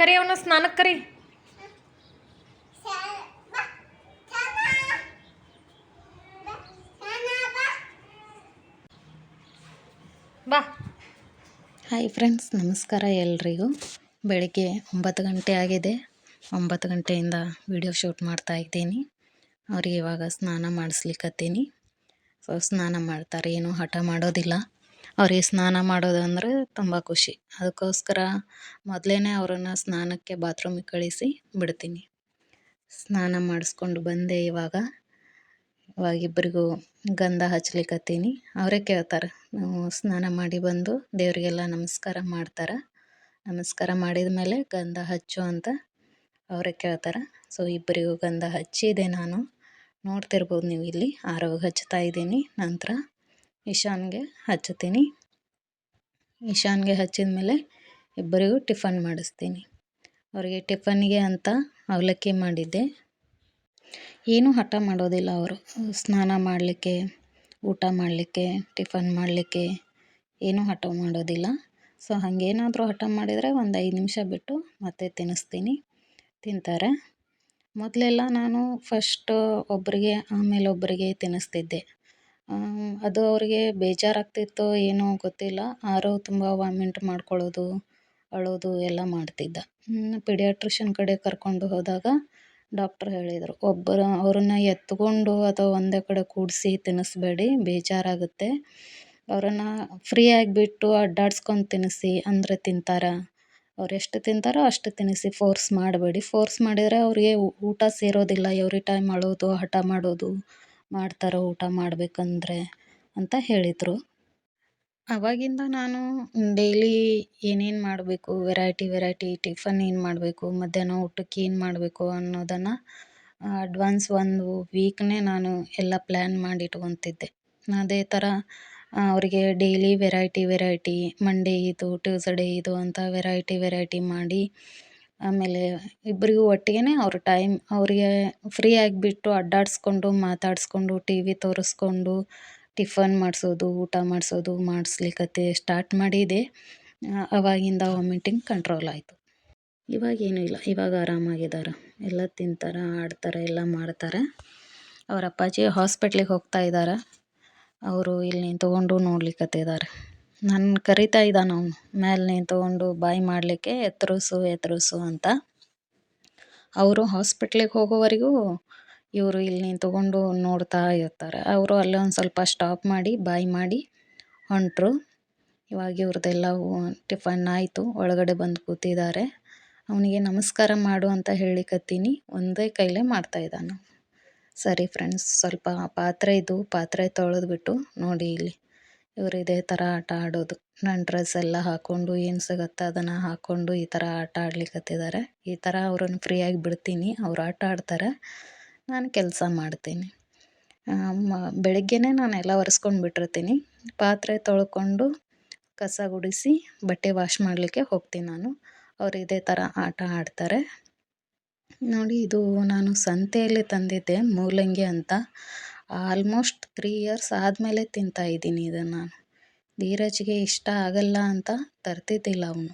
ಕರಿ ಅವನ ಸ್ನಾನಕ್ಕೆ ಕರಿ. ಬಾ. ಹಾಯ್ ಫ್ರೆಂಡ್ಸ್, ನಮಸ್ಕಾರ ಎಲ್ರಿಗೂ. ಬೆಳಿಗ್ಗೆ 9 ಗಂಟೆ ಆಗಿದೆ. 9 ಗಂಟೆಯಿಂದ ವಿಡಿಯೋ ಶೂಟ್ ಮಾಡ್ತಾ ಇದ್ದೀನಿ. ಅವ್ರಿಗೆ ಇವಾಗ ಸ್ನಾನ ಮಾಡಿಸ್ಲಿಕ್ಕತ್ತೀನಿ. ಸೊ ಸ್ನಾನ ಮಾಡ್ತಾರೆ, ಏನೂ ಹಠ ಮಾಡೋದಿಲ್ಲ. ಅವ್ರಿಗೆ ಸ್ನಾನ ಮಾಡೋದಂದ್ರೆ ತುಂಬ ಖುಷಿ. ಅದಕ್ಕೋಸ್ಕರ ಮೊದಲೇ ಅವ್ರನ್ನ ಸ್ನಾನಕ್ಕೆ ಬಾತ್ರೂಮಿಗೆ ಕಳಿಸಿ ಬಿಡ್ತೀನಿ. ಸ್ನಾನ ಮಾಡಿಸ್ಕೊಂಡು ಬಂದೆ. ಇವಾಗ ಇಬ್ಬರಿಗೂ ಗಂಧ ಹಚ್ಲಿಕ್ಕತ್ತೀನಿ. ಅವರೇ ಕೇಳ್ತಾರೆ. ಸ್ನಾನ ಮಾಡಿ ಬಂದು ದೇವರಿಗೆಲ್ಲ ನಮಸ್ಕಾರ ಮಾಡ್ತಾರೆ. ನಮಸ್ಕಾರ ಮಾಡಿದ ಮೇಲೆ ಗಂಧ ಹಚ್ಚು ಅಂತ ಅವರೇ ಕೇಳ್ತಾರೆ. ಸೊ ಇಬ್ಬರಿಗೂ ಗಂಧ ಹಚ್ಚಿದೆ. ನಾನು ನೋಡ್ತಿರ್ಬೋದು ನೀವು ಇಲ್ಲಿ ಆರವಾಗ ಹಚ್ತಾ ಇದ್ದೀನಿ. ನಂತರ ಇಶಾನ್ಗೆ ಹಚ್ತೀನಿ. ಇಶಾನ್ಗೆ ಹಚ್ಚಿದ ಮೇಲೆ ಇಬ್ಬರಿಗೂ ಟಿಫನ್ ಮಾಡಿಸ್ತೀನಿ. ಅವರಿಗೆ ಟಿಫನ್ಗೆ ಅಂತ ಅವಲಕ್ಕಿ ಮಾಡಿದ್ದೆ. ಏನೂ ಹಠ ಮಾಡೋದಿಲ್ಲ ಅವರು. ಸ್ನಾನ ಮಾಡಲಿಕ್ಕೆ, ಊಟ ಮಾಡಲಿಕ್ಕೆ, ಟಿಫನ್ ಮಾಡಲಿಕ್ಕೆ ಏನೂ ಹಠ ಮಾಡೋದಿಲ್ಲ. ಸೊ ಹಾಗೇನಾದರೂ ಹಠ ಮಾಡಿದರೆ ಒಂದು 5 ನಿಮಿಷ ಬಿಟ್ಟು ಮತ್ತೆ ತಿನ್ನಿಸ್ತೀನಿ, ತಿಂತಾರೆ. ಮೊದಲೆಲ್ಲ ನಾನು ಫಸ್ಟ್ ಒಬ್ಬರಿಗೆ ಆಮೇಲೆ ಒಬ್ಬರಿಗೆ ತಿನ್ನಿಸ್ತಿದ್ದೆ. ಅದು ಅವರಿಗೆ ಬೇಜಾರಾಗ್ತಿತ್ತೋ ಏನೋ ಗೊತ್ತಿಲ್ಲ. ಆರೋ ತುಂಬ ವಾಮಿಂಟ್ ಮಾಡ್ಕೊಳ್ಳೋದು, ಅಳೋದು ಎಲ್ಲ ಮಾಡ್ತಿದ್ದ. ಪಿಡಿಯಾಟ್ರಿಷನ್ ಕಡೆ ಕರ್ಕೊಂಡು ಹೋದಾಗ ಡಾಕ್ಟ್ರ್ ಹೇಳಿದರು, ಅವ್ರನ್ನ ಎತ್ಕೊಂಡು ಅಥವಾ ಒಂದೇ ಕಡೆ ಕೂಡಿಸಿ ತಿನ್ನಿಸ್ಬೇಡಿ, ಬೇಜಾರಾಗುತ್ತೆ. ಅವರನ್ನು ಫ್ರೀ ಆಗಿಬಿಟ್ಟು ಅಡ್ಡಾಡ್ಸ್ಕೊಂಡು ತಿನ್ನಿಸಿ, ಅಂದರೆ ತಿಂತಾರೆ. ಅವ್ರು ಎಷ್ಟು ತಿಂತಾರೋ ಅಷ್ಟು ತಿನ್ನಿಸಿ, ಫೋರ್ಸ್ ಮಾಡಬೇಡಿ. ಫೋರ್ಸ್ ಮಾಡಿದರೆ ಅವ್ರಿಗೆ ಊಟ ಸೇರೋದಿಲ್ಲ. ಎವ್ರಿ ಟೈಮ್ ಅಳೋದು, ಹಠ ಮಾಡೋದು ಮಾಡ್ತಾರೆ ಊಟ ಮಾಡಬೇಕಂದ್ರೆ ಅಂತ ಹೇಳಿದರು. ಆವಾಗಿಂದ ನಾನು ಡೈಲಿ ಏನೇನು ಮಾಡಬೇಕು, ವೆರೈಟಿ ಟಿಫನ್ ಏನು ಮಾಡಬೇಕು, ಮಧ್ಯಾಹ್ನ ಊಟಕ್ಕೆ ಏನು ಮಾಡಬೇಕು ಅನ್ನೋದನ್ನು ಅಡ್ವಾನ್ಸ್ 1 ವೀಕ್ನೇ ನಾನು ಎಲ್ಲ ಪ್ಲ್ಯಾನ್ ಮಾಡಿ ಇಟ್ಕೊತಿದ್ದೆ. ಅದೇ ಥರ ಅವರಿಗೆ ಡೈಲಿ ವೆರೈಟಿ ಮಂಡೇ ಇದು, ಟ್ಯೂಸ್ಡೇ ಇದು ಅಂತ ವೆರೈಟಿ ಮಾಡಿ, ಆಮೇಲೆ ಇಬ್ಬರಿಗೂ ಒಟ್ಟಿಗೆ ಅವ್ರ ಟೈಮ್ ಅವರಿಗೆ ಫ್ರೀ ಆಗಿಬಿಟ್ಟು ಅಡ್ಡಾಡಿಸ್ಕೊಂಡು, ಮಾತಾಡಿಸ್ಕೊಂಡು, ಟಿ ವಿ ತೋರಿಸ್ಕೊಂಡು, ಟಿಫನ್ ಮಾಡಿಸೋದು, ಊಟ ಮಾಡಿಸೋದು ಮಾಡಿಸ್ಲಿಕ್ಕತ್ತೆ ಸ್ಟಾರ್ಟ್ ಮಾಡಿದೆ. ಆವಾಗಿಂದ ವಾಮಿಟಿಂಗ್ ಕಂಟ್ರೋಲ್ ಆಯಿತು. ಇವಾಗೇನೂ ಇಲ್ಲ. ಇವಾಗ ಆರಾಮಾಗಿದ್ದಾರೆ. ಎಲ್ಲ ತಿಂತಾರೆ, ಆಡ್ತಾರೆ, ಎಲ್ಲ ಮಾಡ್ತಾರೆ. ಅವ್ರ ಅಪ್ಪಾಜಿ ಹಾಸ್ಪಿಟ್ಲಿಗೆ ಹೋಗ್ತಾ ಇದ್ದಾರೆ. ಅವರು ಇಲ್ಲಿ ನಿಂತ್ಕೊಂಡು ನೋಡ್ಲಿಕ್ಕತ್ತಿದ್ದಾರೆ. ನನ್ನ ಕರಿತಾ ಇದ್ದಾನೆ ಅವನು ಮೇಲೆ ನಿಂತ್ಕೊಂಡು ಬಾಯ್ ಮಾಡಲಿಕ್ಕೆ, ಎತ್ತರಿಸು ಅಂತ. ಅವರು ಹಾಸ್ಪಿಟ್ಲಿಗೆ ಹೋಗೋವರೆಗೂ ಇವರು ಇಲ್ಲಿ ನಿಂತ್ಕೊಂಡು ನೋಡ್ತಾ ಇರ್ತಾರೆ. ಅವರು ಅಲ್ಲೇ ಒಂದು ಸ್ವಲ್ಪ ಸ್ಟಾಪ್ ಮಾಡಿ ಬಾಯ್ ಮಾಡಿ ಹೊಂಟರು. ಇವಾಗ ಇವ್ರದ್ದೆಲ್ಲ ಟಿಫನ್ ಆಯಿತು. ಒಳಗಡೆ ಬಂದು ಕೂತಿದ್ದಾರೆ. ಅವನಿಗೆ ನಮಸ್ಕಾರ ಮಾಡು ಅಂತ ಹೇಳಿಕತ್ತೀನಿ. ಒಂದೇ ಕೈಲೇ ಮಾಡ್ತಾಯಿದ್ದಾನೆ. ಸರಿ ಫ್ರೆಂಡ್ಸ್, ಸ್ವಲ್ಪ ಪಾತ್ರೆ ತೊಳೆದ್ಬಿಟ್ಟು ನೋಡಿ ಇಲ್ಲಿ ಇವರು ಇದೇ ಥರ ಆಟ ಆಡೋದು. ನನ್ನ ಡ್ರೆಸ್ ಎಲ್ಲ ಹಾಕ್ಕೊಂಡು, ಏನು ಸಿಗುತ್ತೆ ಅದನ್ನು ಹಾಕ್ಕೊಂಡು ಈ ಥರ ಆಟ ಆಡ್ಲಿಕ್ಕತ್ತಿದ್ದಾರೆ. ಈ ಥರ ಅವ್ರನ್ನ ಫ್ರೀಯಾಗಿ ಬಿಡ್ತೀನಿ. ಅವ್ರು ಆಟ ಆಡ್ತಾರೆ, ನಾನು ಕೆಲಸ ಮಾಡ್ತೀನಿ. ಬೆಳಗ್ಗೆನೇ ನಾನು ಎಲ್ಲ ಒರೆಸ್ಕೊಂಡು ಬಿಟ್ಟಿರ್ತೀನಿ. ಪಾತ್ರೆ ತೊಳ್ಕೊಂಡು, ಕಸ ಗುಡಿಸಿ, ಬಟ್ಟೆ ವಾಶ್ ಮಾಡಲಿಕ್ಕೆ ಹೋಗ್ತೀನಿ ನಾನು. ಅವ್ರು ಇದೇ ಥರ ಆಟ ಆಡ್ತಾರೆ. ನೋಡಿ, ಇದು ನಾನು ಸಂತೆಯಲ್ಲಿ ತಂದಿದ್ದೆ, ಮೂಲಂಗಿ ಅಂತ. ಆಲ್ಮೋಸ್ಟ್ 3 ಇಯರ್ಸ್ ಆದಮೇಲೆ ತಿಂತಾಯಿದ್ದೀನಿ ಇದನ್ನು. ಧೀರಜ್ಗೆ ಇಷ್ಟ ಆಗಲ್ಲ ಅಂತ ತರ್ತಿದ್ದಿಲ್ಲ ಅವನು.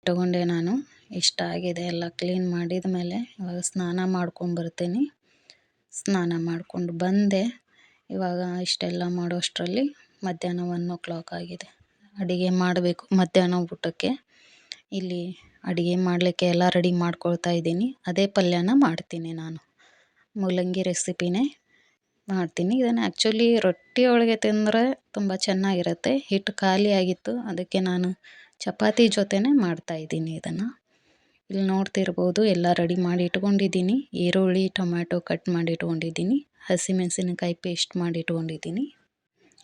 ಇಟ್ಕೊಂಡೆ ನಾನು. ಇಷ್ಟ ಆಗಿದೆ. ಎಲ್ಲ ಕ್ಲೀನ್ ಮಾಡಿದ ಮೇಲೆ ಇವಾಗ ಸ್ನಾನ ಮಾಡ್ಕೊಂಬರ್ತೀನಿ. ಸ್ನಾನ ಮಾಡ್ಕೊಂಡು ಬಂದೆ. ಇವಾಗ ಇಷ್ಟೆಲ್ಲ ಮಾಡೋಷ್ಟರಲ್ಲಿ ಮಧ್ಯಾಹ್ನ 1 ಆಗಿದೆ. ಅಡುಗೆ ಮಾಡಬೇಕು ಮಧ್ಯಾಹ್ನ ಊಟಕ್ಕೆ. ಇಲ್ಲಿ ಅಡುಗೆ ಮಾಡಲಿಕ್ಕೆ ಎಲ್ಲ ರೆಡಿ ಮಾಡ್ಕೊಳ್ತಾ ಇದ್ದೀನಿ. ಅದೇ ಪಲ್ಯನ ಮಾಡ್ತೀನಿ ನಾನು. ಮೂಲಂಗಿ ರೆಸಿಪಿನೇ ಮಾಡ್ತೀನಿ. ಇದನ್ನು ಆ್ಯಕ್ಚುಲಿ ರೊಟ್ಟಿ ಒಳಗೆ ತಿಂದರೆ ತುಂಬ ಚೆನ್ನಾಗಿರುತ್ತೆ. ಹಿಟ್ಟು ಖಾಲಿ ಆಗಿತ್ತು, ಅದಕ್ಕೆ ನಾನು ಚಪಾತಿ ಜೊತೆನೇ ಮಾಡ್ತಾಯಿದ್ದೀನಿ ಇದನ್ನು. ಇಲ್ಲಿ ನೋಡ್ತಿರ್ಬೋದು, ಎಲ್ಲ ರೆಡಿ ಮಾಡಿ ಇಟ್ಕೊಂಡಿದ್ದೀನಿ. ಈರುಳ್ಳಿ, ಟೊಮ್ಯಾಟೊ ಕಟ್ ಮಾಡಿ ಇಟ್ಕೊಂಡಿದ್ದೀನಿ. ಹಸಿಮೆಣಸಿನಕಾಯಿ ಪೇಸ್ಟ್ ಮಾಡಿ ಇಟ್ಕೊಂಡಿದ್ದೀನಿ.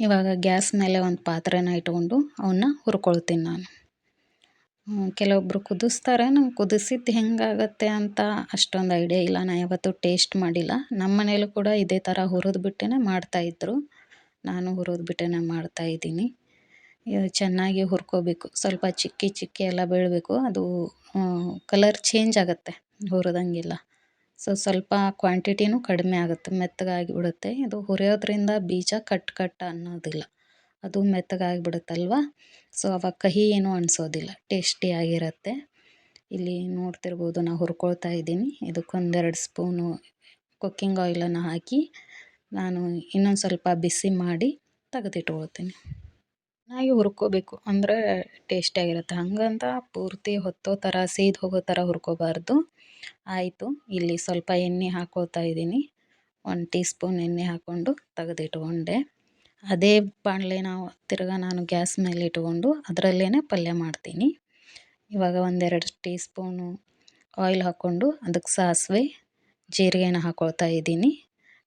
ಇವಾಗ ಗ್ಯಾಸ್ ಮೇಲೆ ಒಂದು ಪಾತ್ರೆನ ಇಟ್ಕೊಂಡು ಅವನ್ನ ಹುರ್ಕೊಳ್ತೀನಿ ನಾನು. ಕೆಲವೊಬ್ಬರು ಕುದಿಸ್ತಾರೆ. ನಂಗೆ ಕುದಿಸಿದ್ದು ಹೆಂಗಾಗತ್ತೆ ಅಂತ ಅಷ್ಟೊಂದು ಐಡಿಯಾ ಇಲ್ಲ. ನಾನು ಯಾವತ್ತೂ ಟೇಸ್ಟ್ ಮಾಡಿಲ್ಲ. ನಮ್ಮ ಮನೇಲೂ ಕೂಡ ಇದೇ ಥರ ಹುರಿದ್ಬಿಟ್ಟೇ ಮಾಡ್ತಾಯಿದ್ರು. ನಾನು ಹುರಿದ್ಬಿಟ್ಟೇ ಮಾಡ್ತಾಯಿದ್ದೀನಿ. ಚೆನ್ನಾಗಿ ಹುರ್ಕೋಬೇಕು. ಸ್ವಲ್ಪ ಚಿಕ್ಕಿ ಎಲ್ಲ ಬೀಳಬೇಕು. ಅದು ಕಲರ್ ಚೇಂಜ್ ಆಗುತ್ತೆ ಹುರಿದಂಗೆಲ್ಲ. ಸ್ವಲ್ಪ ಕ್ವಾಂಟಿಟಿನೂ ಕಡಿಮೆ ಆಗುತ್ತೆ, ಮೆತ್ತಗಾಗಿ ಬಿಡುತ್ತೆ. ಇದು ಹುರಿಯೋದ್ರಿಂದ ಬೀಜ ಕಟ್ ಅನ್ನೋದಿಲ್ಲ, ಅದು ಮೆತ್ತಗಾಗಿಬಿಡುತ್ತಲ್ವ. ಅವಾಗ ಕಹಿ ಏನೂ ಅನಿಸೋದಿಲ್ಲ, ಟೇಸ್ಟಿಯಾಗಿರುತ್ತೆ. ಇಲ್ಲಿ ನೋಡ್ತಿರ್ಬೋದು ನಾನು ಹುರ್ಕೊಳ್ತಾ ಇದ್ದೀನಿ. ಇದಕ್ಕೊಂದೆರಡು ಸ್ಪೂನು ಕುಕ್ಕಿಂಗ್ ಆಯಿಲನ್ನು ಹಾಕಿ ನಾನು ಇನ್ನೊಂದು ಸ್ವಲ್ಪ ಬಿಸಿ ಮಾಡಿ ತೆಗೆದಿಟ್ಕೊಳ್ತೀನಿ. ಚೆನ್ನಾಗಿ ಹುರ್ಕೋಬೇಕು, ಅಂದರೆ ಟೇಸ್ಟಿಯಾಗಿರುತ್ತೆ. ಹಂಗಂತ ಪೂರ್ತಿ ಹೊತ್ತೋ ಥರ ಸೀದು ಹೋಗೋ ಥರ ಹುರ್ಕೋಬಾರ್ದು. ಆಯಿತು, ಇಲ್ಲಿ ಸ್ವಲ್ಪ ಎಣ್ಣೆ ಹಾಕ್ಕೊಳ್ತಾ ಇದ್ದೀನಿ. 1 ಟೀ ಸ್ಪೂನ್ ಎಣ್ಣೆ ಹಾಕ್ಕೊಂಡು ತೆಗೆದಿಟ್ಕೊಂಡೆ. ಅದೇ ಬಾಣಲೆನ ನಾನು ಗ್ಯಾಸ್ ಮೇಲೆ ಇಟ್ಕೊಂಡು ಅದರಲ್ಲೇ ಪಲ್ಯ ಮಾಡ್ತೀನಿ. ಇವಾಗ 1-2 ಟೀ ಸ್ಪೂನು ಆಯಿಲ್ ಹಾಕ್ಕೊಂಡು ಅದಕ್ಕೆ ಸಾಸಿವೆ ಜೀರಿಗೆನ ಹಾಕ್ಕೊಳ್ತಾ ಇದ್ದೀನಿ.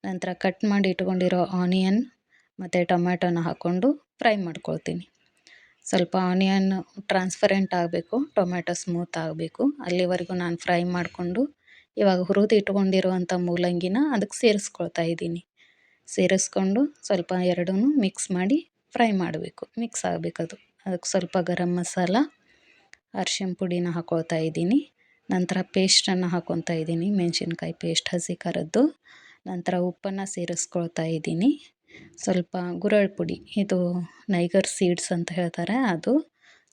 ನಂತರ ಕಟ್ ಮಾಡಿ ಇಟ್ಕೊಂಡಿರೋ ಆನಿಯನ್ ಮತ್ತು ಟೊಮ್ಯಾಟೋನ ಹಾಕ್ಕೊಂಡು ಫ್ರೈ ಮಾಡ್ಕೊಳ್ತೀನಿ. ಸ್ವಲ್ಪ ಆನಿಯನ್ ಟ್ರಾನ್ಸ್ಪರೆಂಟ್ ಆಗಬೇಕು, ಟೊಮ್ಯಾಟೊ ಸ್ಮೂತ್ ಆಗಬೇಕು, ಅಲ್ಲಿವರೆಗೂ ನಾನು ಫ್ರೈ ಮಾಡಿಕೊಂಡು ಇವಾಗ ಹುರಿದು ಇಟ್ಕೊಂಡಿರುವಂಥ ಮೂಲಂಗಿನ ಅದಕ್ಕೆ ಸೇರಿಸ್ಕೊಳ್ತಾ ಇದ್ದೀನಿ. ಸೇರಿಸ್ಕೊಂಡು ಸ್ವಲ್ಪ ಎರಡೂ ಮಿಕ್ಸ್ ಮಾಡಿ ಫ್ರೈ ಮಾಡಬೇಕು, ಮಿಕ್ಸ್ ಆಗಬೇಕದು. ಅದಕ್ಕೆ ಸ್ವಲ್ಪ ಗರಂ ಮಸಾಲ, ಅರಿಶಿನ ಪುಡಿನ ಹಾಕ್ಕೊಳ್ತಾ ಇದ್ದೀನಿ. ನಂತರ ಪೇಸ್ಟನ್ನು ಹಾಕ್ಕೊತಾ ಇದ್ದೀನಿ, ಮೆಣಸಿನ್ಕಾಯಿ ಪೇಸ್ಟ್ ಹಸಿ ಖಾರದ್ದು. ನಂತರ ಉಪ್ಪನ್ನು ಸೇರಿಸ್ಕೊಳ್ತಾ ಇದ್ದೀನಿ. ಸ್ವಲ್ಪ ಗುರಳ್ ಪುಡಿ, ಇದು ನೈಗರ್ ಸೀಡ್ಸ್ ಅಂತ ಹೇಳ್ತಾರೆ, ಅದು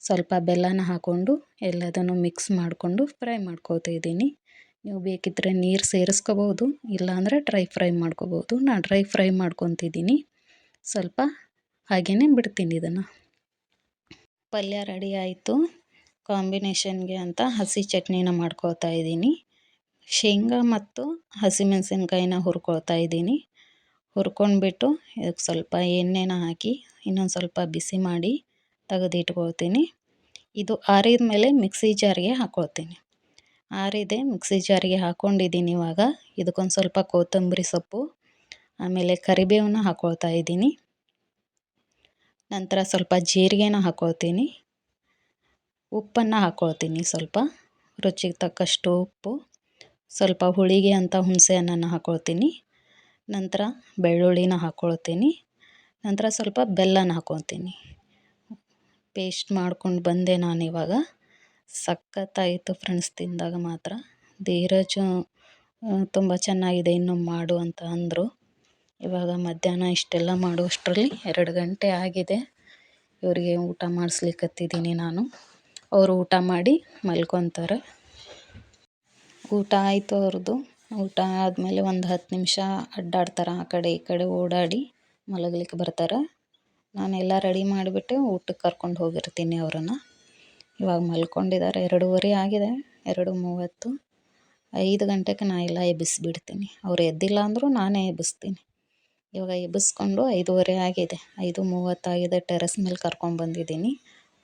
ಸ್ವಲ್ಪ ಬೆಲ್ಲನ ಹಾಕ್ಕೊಂಡು ಎಲ್ಲದನ್ನು ಮಿಕ್ಸ್ ಮಾಡಿಕೊಂಡು ಫ್ರೈ ಮಾಡ್ಕೊಳ್ತಾ ಇದ್ದೀನಿ. ನೀವು ಬೇಕಿದ್ದರೆ ನೀರು ಸೇರಿಸ್ಕೋಬೋದು, ಇಲ್ಲಾಂದರೆ ಡ್ರೈ ಫ್ರೈ ಮಾಡ್ಕೋಬೋದು. ನಾನು ಡ್ರೈ ಫ್ರೈ ಮಾಡ್ಕೊತಿದ್ದೀನಿ. ಸ್ವಲ್ಪ ಹಾಗೆಯೇ ಬಿಡ್ತೀನಿ ಇದನ್ನು. ಪಲ್ಯ ರೆಡಿ ಆಯಿತು. ಕಾಂಬಿನೇಷನ್ಗೆ ಅಂತ ಹಸಿ ಚಟ್ನಿನ ಮಾಡ್ಕೊಳ್ತಾ ಇದ್ದೀನಿ. ಶೇಂಗಾ ಮತ್ತು ಹಸಿಮೆಣಸಿನ್ಕಾಯಿನ ಹುರ್ಕೊಳ್ತಾ ಇದ್ದೀನಿ. ಹುರ್ಕೊಂಡ್ಬಿಟ್ಟು ಇದಕ್ಕೆ ಸ್ವಲ್ಪ ಎಣ್ಣೆನ ಹಾಕಿ ಇನ್ನೊಂದು ಸ್ವಲ್ಪ ಬಿಸಿ ಮಾಡಿ ತೆಗೆದಿಟ್ಕೊಳ್ತೀನಿ. ಇದು ಆರಿದ ಮೇಲೆ ಮಿಕ್ಸಿ ಜಾರಿಗೆ ಹಾಕ್ಕೊಳ್ತೀನಿ. ಆರಿದೆ, ಮಿಕ್ಸಿ ಜಾರಿಗೆ ಹಾಕ್ಕೊಂಡಿದ್ದೀನಿ. ಇವಾಗ ಇದಕ್ಕೊಂದು ಸ್ವಲ್ಪ ಕೊತ್ತಂಬರಿ ಸೊಪ್ಪು, ಆಮೇಲೆ ಕರಿಬೇವನ್ನ ಹಾಕ್ಕೊಳ್ತಾ ಇದ್ದೀನಿ. ನಂತರ ಸ್ವಲ್ಪ ಜೀರಿಗೆನ ಹಾಕ್ಕೊಳ್ತೀನಿ. ಉಪ್ಪನ್ನು ಹಾಕ್ಕೊಳ್ತೀನಿ, ಸ್ವಲ್ಪ ರುಚಿಗೆ ತಕ್ಕಷ್ಟು ಉಪ್ಪು, ಸ್ವಲ್ಪ ಹುಳಿಗೆ ಅಂತ ಹುಣಸೆ ಹಣ್ಣನ್ನು ಹಾಕ್ಕೊಳ್ತೀನಿ. ನಂತರ ಬೆಳ್ಳುಳ್ಳಿನ ಹಾಕ್ಕೊಳ್ತೀನಿ. ನಂತರ ಸ್ವಲ್ಪ ಬೆಲ್ಲನ ಹಾಕ್ಕೊತೀನಿ. ಪೇಸ್ಟ್ ಮಾಡ್ಕೊಂಡು ಬಂದೆ ನಾನಿವಾಗ. ಸಖತ್ತಾಯಿತು ಫ್ರೆಂಡ್ಸ್, ತಿಂದಾಗ ಮಾತ್ರ. ಧೀರಜು ತುಂಬ ಚೆನ್ನಾಗಿದೆ, ಇನ್ನೂ ಮಾಡು ಅಂತ ಅಂದರು. ಇವಾಗ ಮಧ್ಯಾಹ್ನ ಇಷ್ಟೆಲ್ಲ ಮಾಡುವಷ್ಟರಲ್ಲಿ 2 ಗಂಟೆ ಆಗಿದೆ. ಇವರಿಗೆ ಊಟ ಮಾಡಿಸ್ಲಿಕ್ಕತ್ತಿದ್ದೀನಿ ನಾನು. ಅವರು ಊಟ ಮಾಡಿ ಮಲ್ಕೊತಾರೆ. ಊಟ ಆಯಿತು ಅವ್ರದ್ದು. ಊಟ ಆದಮೇಲೆ ಒಂದು 10 ನಿಮಿಷ ಅಡ್ಡಾಡ್ತಾರೆ, ಆ ಕಡೆ ಈ ಕಡೆ ಓಡಾಡಿ ಮಲಗಲಿಕ್ಕೆ ಬರ್ತಾರೆ. ನಾನೆಲ್ಲ ರೆಡಿ ಮಾಡಿಬಿಟ್ಟು ಊಟಕ್ಕೆ ಕರ್ಕೊಂಡು ಹೋಗಿರ್ತೀನಿ ಅವರನ್ನು. ಇವಾಗ ಮಲ್ಕೊಂಡಿದ್ದಾರೆ. 2:30 ಆಗಿದೆ, 2:30. 5 ಗಂಟೆಗೆ ನಾನು ಎಲ್ಲ ಎಬ್ಬಿಸಿಬಿಡ್ತೀನಿ. ಅವ್ರು ಎದ್ದಿಲ್ಲ ಅಂದರೂ ನಾನೇ ಎಬ್ಬಿಸ್ತೀನಿ. ಇವಾಗ ಎಬ್ಬಿಸ್ಕೊಂಡು 5:30 ಆಗಿದೆ, 5:30 ಆಗಿದೆ. ಟೆರೆಸ್ ಮೇಲೆ ಕರ್ಕೊಂಡ್ಬಂದಿದ್ದೀನಿ.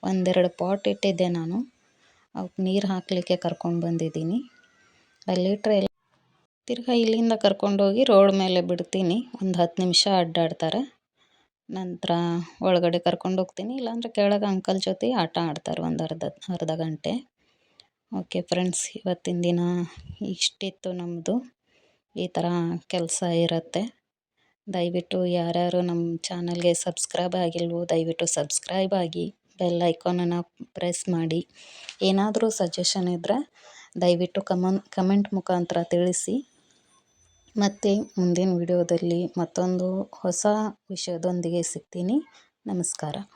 1-2 ಪಾಟ್ ಇಟ್ಟಿದ್ದೆ ನಾನು, ಅವಕ್ಕೆ ನೀರು ಹಾಕಲಿಕ್ಕೆ ಕರ್ಕೊಂಡು ಬಂದಿದ್ದೀನಿ. ಅಲ್ಲಿಟ್ರೆ ಎಲ್ಲ ತಿರ್ಗಾ ಇಲ್ಲಿಂದ ಕರ್ಕೊಂಡೋಗಿ ರೋಡ್ ಮೇಲೆ ಬಿಡ್ತೀನಿ. ಒಂದು 10 ನಿಮಿಷ ಅಡ್ಡಾಡ್ತಾರೆ. ನಂತರ ಒಳಗಡೆ ಕರ್ಕೊಂಡು ಹೋಗ್ತೀನಿ, ಇಲ್ಲಾಂದರೆ ಕೆಳಗೆ ಅಂಕಲ್ ಜೊತೆ ಆಟ ಆಡ್ತಾರೆ ಒಂದು ಅರ್ಧ ಗಂಟೆ. ಓಕೆ ಫ್ರೆಂಡ್ಸ್, ಇವತ್ತಿನ ದಿನ ಇಷ್ಟಿತ್ತು ನಮ್ಮದು. ಈ ಥರ ಕೆಲಸ ಇರುತ್ತೆ. ದಯವಿಟ್ಟು ಯಾರ್ಯಾರು ನಮ್ಮ ಚಾನಲ್ಗೆ ಸಬ್ಸ್ಕ್ರೈಬ್ ಆಗಿಲ್ವೋ ದಯವಿಟ್ಟು ಸಬ್ಸ್ಕ್ರೈಬ್ ಆಗಿ, ಬೆಲ್ ಐಕಾನನ್ನು ಪ್ರೆಸ್ ಮಾಡಿ. ಏನಾದರೂ ಸಜೆಷನ್ ಇದ್ದರೆ ದಯವಿಟ್ಟು ಕಮೆಂಟ್ ಮುಖಾಂತರ ತಿಳಿಸಿ. ಮತ್ತು ಮುಂದಿನ ವಿಡಿಯೋದಲ್ಲಿ ಮತ್ತೊಂದು ಹೊಸ ವಿಷಯದೊಂದಿಗೆ ಸಿಗ್ತೀನಿ. ನಮಸ್ಕಾರ.